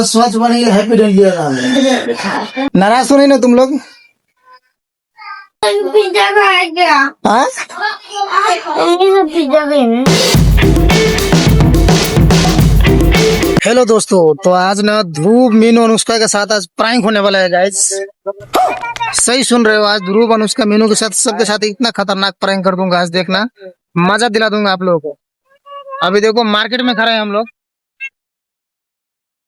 स्वच्छ बनेगी happy new year नाम है। नाराज तो नहीं ना तुम लोग? पिज्जा खाएगा। हाँ? पिज्जा खाएंगे। हेलो दोस्तों, तो आज ना ध्रुव मीनू अनुष्का के साथ आज प्रैंक होने वाला है गाइस। सही सुन रहे हो, आज ध्रुव अनुष्का मीनू के साथ सबके साथ इतना खतरनाक प्रैंक कर दूंगा, आज देखना मजा दिला दूंगा आप लोगों को। अभी देखो मार्केट में खड़े हैं हम लोग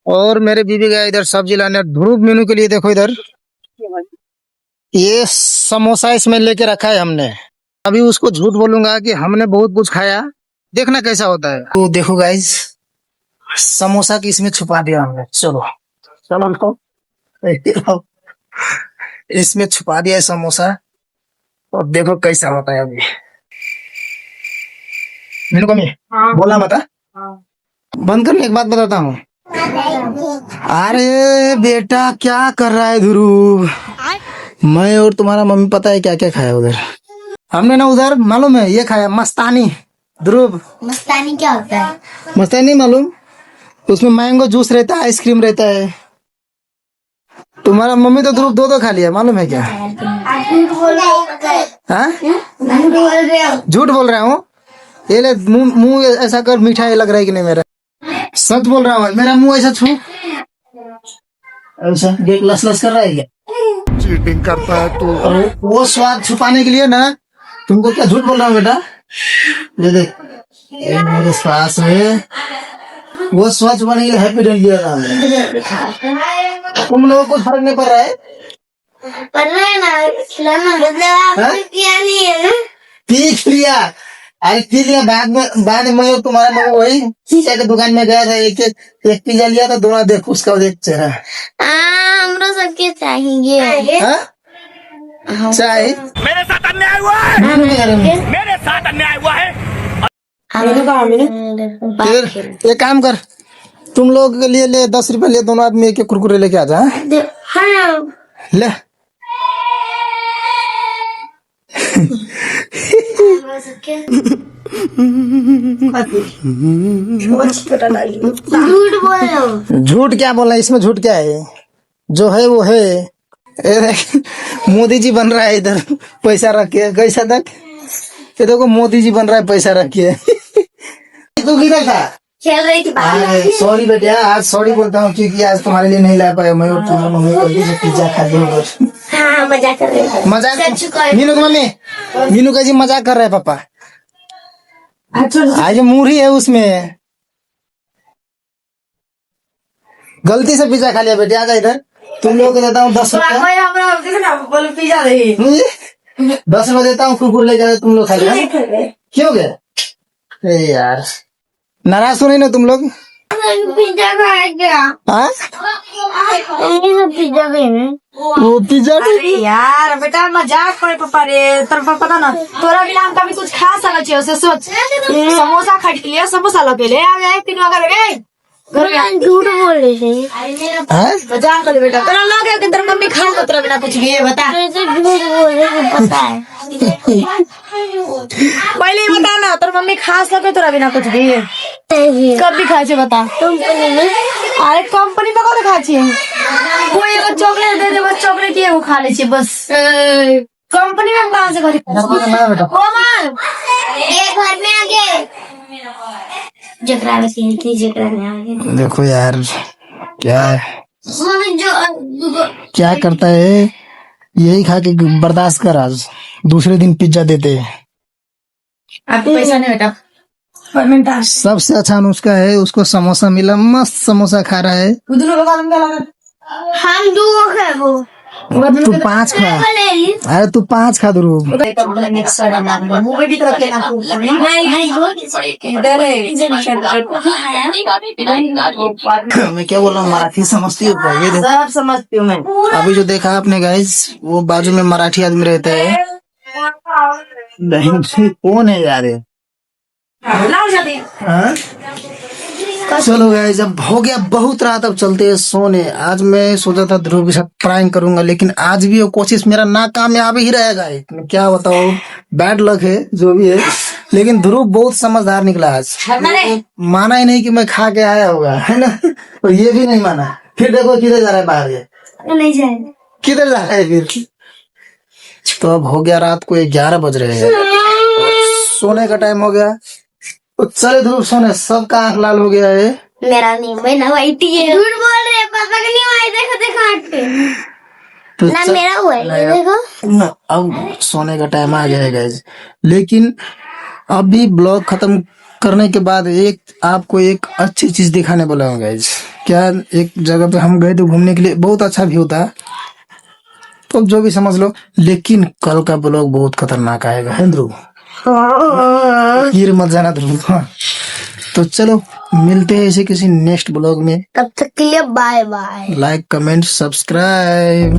और मेरे बीबी गया इधर सब्जी लाने ध्रुव मीनू के लिए। देखो इधर ये समोसा इसमें लेके रखा है हमने। अभी उसको झूठ बोलूंगा कि हमने बहुत कुछ खाया, देखना कैसा होता है। तो देखो गाइस, समोसा की इसमें छुपा दिया हमने। चलो चलो लो, इसमें छुपा दिया है समोसा और देखो कैसा होता है। अभी मीनू कमी बोला मत। बंद करने एक बात बताता हूँ। अरे बेटा क्या कर रहा है ध्रुव? मैं और तुम्हारा मम्मी पता है क्या क्या खाया उधर? हमने ना उधर मालूम है ये खाया मस्तानी। ध्रुव मस्तानी क्या होता है? मस्तानी नहीं मालूम? उसमें मैंगो जूस रहता है, आइसक्रीम रहता है। तुम्हारा मम्मी तो ध्रुव दो खा लिया, मालूम है क्या? झूठ बोल रहे हो। झूठ बोल रहा हूँ। ये ले मुंह ऐसा कर, मीठा लग रहा है कि नहीं मेरा? सच बोल रहा हूँ, मेरा मुंह ऐसा छू ऐसा देख लस लस कर रहा है क्या? चीटिंग करता है तू। वो स्वाद छुपाने के लिए ना तुमको क्या झूठ बोल रहा हूँ बेटा? ये देख ये मेरे श्वास में वो स्वच्छ बनेगी हैप्पी न्यू ईयर नाम है। तुम लोगों को फर्क नहीं पड़ रहा है? पर ना मतलब आपने किया नहीं है ना? पीख लिया। अरे पी लिया बाद में मैं तुम्हारा मम्मी वही शीशा की दुकान में गया था, एक पिज्जा लिया था, दोनों देख उसका देख चेहरा। हमरो सबके चाहिए। चाय मेरे साथ अन्याय हुआ है। मेरे साथ अन्याय हुआ है। फिर एक काम कर, तुम लोग के लिए ले 10 रुपए ले, दोनों आदमी एक कुरकुरे लेके आ जा। ले झूठ बोलो। झूठ क्या बोला? इसमें झूठ क्या है? जो है वो है। मोदी जी बन रहा है इधर, पैसा रखिए। कैसा तक ये देखो, मोदी जी बन रहा है, पैसा रखिए। तू किधर था? खेल रही थी बाहर। सॉरी बेटा, आज सॉरी बोलता हूँ क्योंकि आज तुम्हारे लिए नहीं ला पाया मैं और तुम्हारी मम्मी को पिज्जा खा लिया। हाँ मजाक कर रहे हैं। मजाक मीनू की मम्मी, मीनू का जी मजाक कर रहे हैं पापा। आज मूढ़ी है उसमें, गलती से पिज्जा खा लिया बेटे। आ जा इधर, तुम लोग को देता हूँ 10 रुपया। 10 रुपया देता हूँ, कुरकुर ले जाओ, तुम लोग खा लिया। क्यों गए यार? नाराज तो नहीं ना तुम लोग? पिज्जा खाएगा। हाँ पिज्जा खाएंगे। वो पिज्जा अरे यार बेटा मजाक करे पापा रे। तेरे पता ना तोरा भी नाम का भी कुछ खा सकत छे। उसे सोच समोसा खा लिया, समोसा लगे ले आ गए तीन घर में। घर में झूठ बोल रहे थे। मजाक करे बेटा। तेरा लगे कि तेरी मम्मी खा लो तेरा बिना कुछ भी बता। झूठ बोल रहे थे, पता है। पहले ही बता ना, तेरी मम्मी खास लगे तेरा बिना कुछ भी कब भी खाए छे बता। कंपनी में अरे कंपनी में कौन खाए छे? कोई एगो चॉकलेट दे दे, बस चॉकलेट ही वो खा ले छे बस। कंपनी में कहाँ से खरीद? कोमल एक घर में आगे जकरा में खेलती, जकरा में आगे। देखो यार क्या है, जो क्या करता है, यही खा के बर्दाश्त कर। आज दूसरे दिन पिज्जा देते हैं। आपको पैसा नहीं बेटा। सबसे अच्छा अनुष्का है, उसको समोसा मिला, मस्त समोसा खा रहा है। हम दो खाबो। तू 5 खा। अरे तू 5 खा ध्रुव। मैं क्या बोल रहा हूँ, मराठी समझती हो? सब समझती हूँ मैं। अभी जो देखा आपने गाइस, वो बाजू में मराठी आदमी रहता है। नहीं कौन है यार? चलो गाइस, अब हो गया बहुत रात, अब चलते हैं सोने। आज मैं सोचा था ध्रुव के साथ प्रैंक करूंगा, लेकिन आज भी वो कोशिश मेरा नाकामयाब ही रहेगा। मैं क्या बताऊं, बैड लक है जो भी है। लेकिन ध्रुव बहुत समझदार निकला आज। माना ही नहीं कि मैं खा के आया होगा, है ना। और ये भी नहीं माना। फिर देखो किधर जा रहा है बाहर, ये नहीं जाएगा। किधर जा रहा है फिर। तो अब हो गया रात को 11 बज रहे हैं, सोने का टाइम हो गया। तो चले ध्रुव सोने, सबका आंख लाल हो गया है। मेरा नहीं, मैं ना वाइट ही है। झूठ बोल रहे हैं, पापा का नहीं हुआ है, देखो देखो आँख पे। तो ना मेरा हुआ है, ये देखो। ना, अब सोने का टाइम आ गया है गाइस। लेकिन अभी ब्लॉग खत्म करने के बाद आपको एक अच्छी चीज दिखाने वाला हूँ गाइस। क्या, एक जगह पे हम गए थे घूमने के लिए, बहुत अच्छा व्यू था, तो जो भी समझ लो। लेकिन कल का ब्लॉग बहुत खतरनाक आएगा, है ध्रुव। गिर मत जाना ध्रुव। हाँ। तो चलो मिलते हैं ऐसे किसी नेक्स्ट ब्लॉग में। तब तक के लिए bye bye. Like, comment, subscribe.